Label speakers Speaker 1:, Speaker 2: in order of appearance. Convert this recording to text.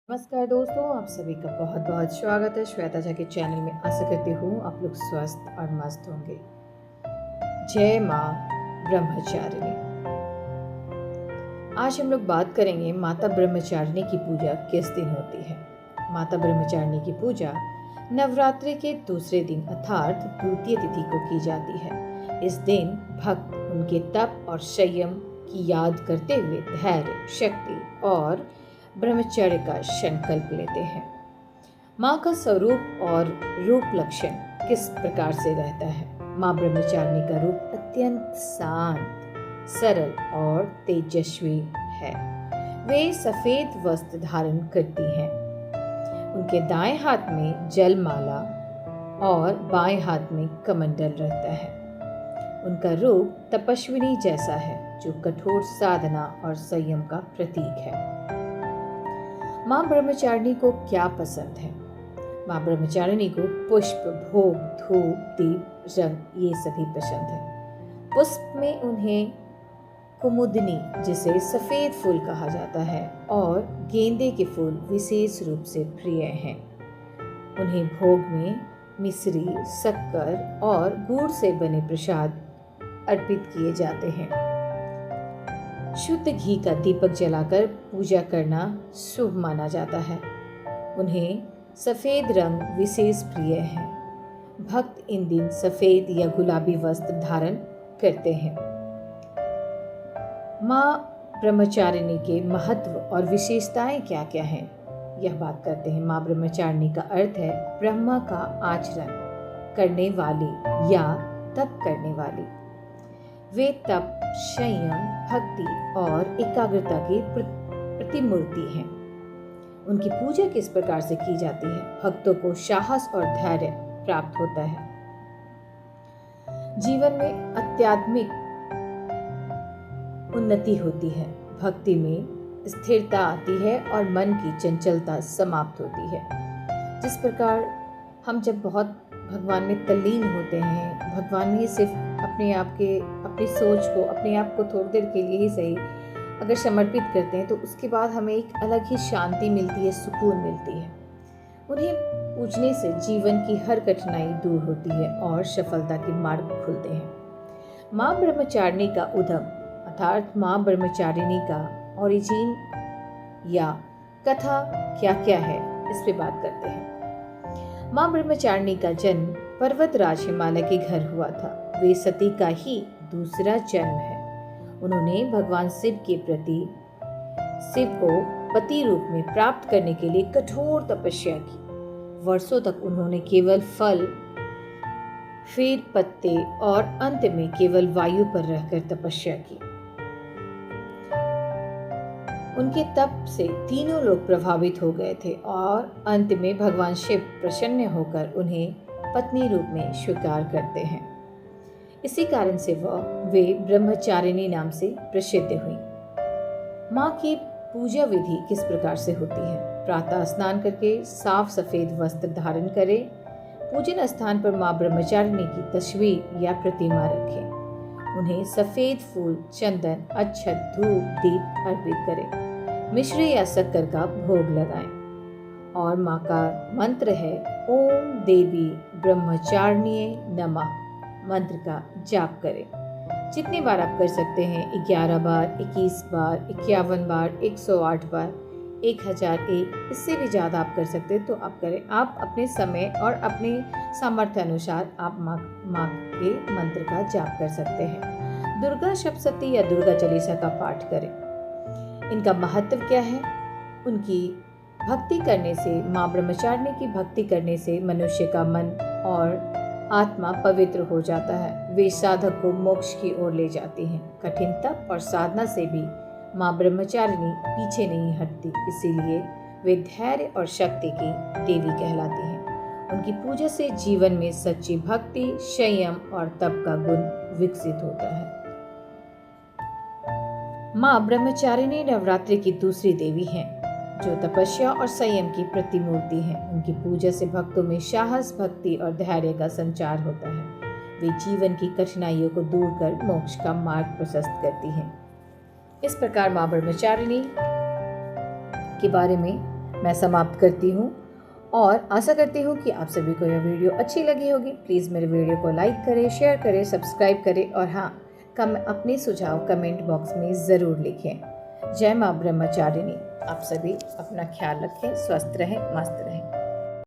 Speaker 1: नमस्कार दोस्तों, आप सभी का बहुत बहुत स्वागत है श्वेता झा के चैनल में। आशा करती हूँ आप लोग स्वस्थ और मस्त होंगे। जय माँ ब्रह्मचारिणी। आज हम लोग बात करेंगे माता ब्रह्मचारिणी की पूजा किस दिन होती है। माता ब्रह्मचारिणी की पूजा नवरात्रि के दूसरे दिन अर्थात द्वितीय तिथि को की जाती है। इस दिन भक्त उनके तप और संयम की याद करते हुए धैर्य, शक्ति और ब्रह्मचर्य का संकल्प लेते हैं। माँ का स्वरूप और रूप लक्षण किस प्रकार से रहता है। माँ ब्रह्मचारिणी का रूप अत्यंत शांत, सरल और तेजस्वी है। वे सफेद वस्त्र धारण करती हैं। उनके दाएं हाथ में जलमाला और बाएं हाथ में कमंडल रहता है। उनका रूप तपस्विनी जैसा है, जो कठोर साधना और संयम का प्रतीक है। माँ ब्रह्मचारिणी को क्या पसंद है। माँ ब्रह्मचारिणी को पुष्प, भोग, धूप, दीप, रंग ये सभी पसंद है। पुष्प में उन्हें कुमुदनी, जिसे सफेद फूल कहा जाता है, और गेंदे के फूल विशेष रूप से प्रिय हैं। उन्हें भोग में मिश्री, शक्कर और गुड़ से बने प्रसाद अर्पित किए जाते हैं। शुद्ध घी का दीपक जलाकर पूजा करना शुभ माना जाता है। उन्हें सफेद रंग विशेष प्रिय है। भक्त इन दिन सफेद या गुलाबी वस्त्र धारण करते हैं। माँ ब्रह्मचारिणी के महत्व और विशेषताएं क्या क्या हैं, यह बात करते हैं। माँ ब्रह्मचारिणी का अर्थ है ब्रह्मा का आचरण करने वाली या तप करने वाली। वे तप, संयम, भक्ति और एकाग्रता की प्रतिमूर्ति हैं। उनकी पूजा किस प्रकार से की जाती है। भक्तों को साहस और धैर्य प्राप्त होता है। जीवन में आध्यात्मिक उन्नति होती है। भक्ति में स्थिरता आती है और मन की चंचलता समाप्त होती है। जिस प्रकार हम जब बहुत भगवान में तल्लीन होते हैं, भगवान में सिर्फ अपनी सोच को, अपने आप को थोड़ी देर के लिए ही सही अगर समर्पित करते हैं, तो उसके बाद हमें एक अलग ही शांति मिलती है, सुकून मिलती है। उन्हें पूजने से जीवन की हर कठिनाई दूर होती है और सफलता के मार्ग खुलते हैं। माँ ब्रह्मचारिणी का उद्गम अर्थात माँ ब्रह्मचारिणी का ओरिजिन या कथा क्या क्या है, इस पे बात करते हैं। माँ ब्रह्मचारिणी का जन्म पर्वतराज हिमालय के घर हुआ था। वे सती का ही दूसरा जन्म है। उन्होंने भगवान शिव को पति रूप में प्राप्त करने के लिए कठोर तपस्या की। वर्षों तक उन्होंने केवल फल, फिर पत्ते और अंत में केवल वायु पर रहकर तपस्या की। उनके तप से तीनों लोग प्रभावित हो गए थे और अंत में भगवान शिव प्रसन्न होकर उन्हें पत्नी रूप में स्वीकार करते हैं। इसी कारण से वे ब्रह्मचारिणी नाम से प्रसिद्ध हुई। माँ की पूजा विधि किस प्रकार से होती है। प्रातः स्नान करके साफ सफेद वस्त्र धारण करें। पूजन स्थान पर माँ ब्रह्मचारिणी की तस्वीर या प्रतिमा रखें। उन्हें सफेद फूल, चंदन, अक्षत, धूप, दीप अर्पित करें। मिश्री या शक्कर का भोग लगाएं। और माँ का मंत्र है ओम देवी ब्रह्मचारिण्ये नमः। मंत्र का जाप करें। जितनी बार आप कर सकते हैं, 11 बार, 21 बार, 51 बार, 108 बार, 1001, इससे भी ज़्यादा आप कर सकते हैं तो आप करें। आप अपने समय और अपने सामर्थ्य अनुसार आप माँ के मंत्र का जाप कर सकते हैं। दुर्गा सप्तशती या दुर्गा चालीसा का पाठ करें। इनका महत्व क्या है। उनकी भक्ति करने से, माँ ब्रह्मचारिणी की भक्ति करने से मनुष्य का मन और आत्मा पवित्र हो जाता है। वे साधक को मोक्ष की ओर ले जाती हैं। कठिन तप और साधना से भी माँ ब्रह्मचारिणी पीछे नहीं हटती, इसीलिए वे धैर्य और शक्ति की देवी कहलाती हैं। उनकी पूजा से जीवन में सच्ची भक्ति, संयम और तप का गुण विकसित होता है। माँ ब्रह्मचारिणी नवरात्रि की दूसरी देवी हैं, जो तपस्या और संयम की प्रतिमूर्ति है। उनकी पूजा से भक्तों में साहस, भक्ति और धैर्य का संचार होता है। वे जीवन की कठिनाइयों को दूर कर मोक्ष का मार्ग प्रशस्त करती हैं। इस प्रकार माँ ब्रह्मचारिणी के बारे में मैं समाप्त करती हूँ और आशा करती हूँ कि आप सभी को यह वीडियो अच्छी लगी होगी। प्लीज़ मेरे वीडियो को लाइक करें, शेयर करें, सब्सक्राइब करें और हाँ, अपने सुझाव कमेंट बॉक्स में ज़रूर लिखें। जय माँ ब्रह्मचारिणी। आप सभी अपना ख्याल रखें, स्वस्थ रहें, मस्त रहें।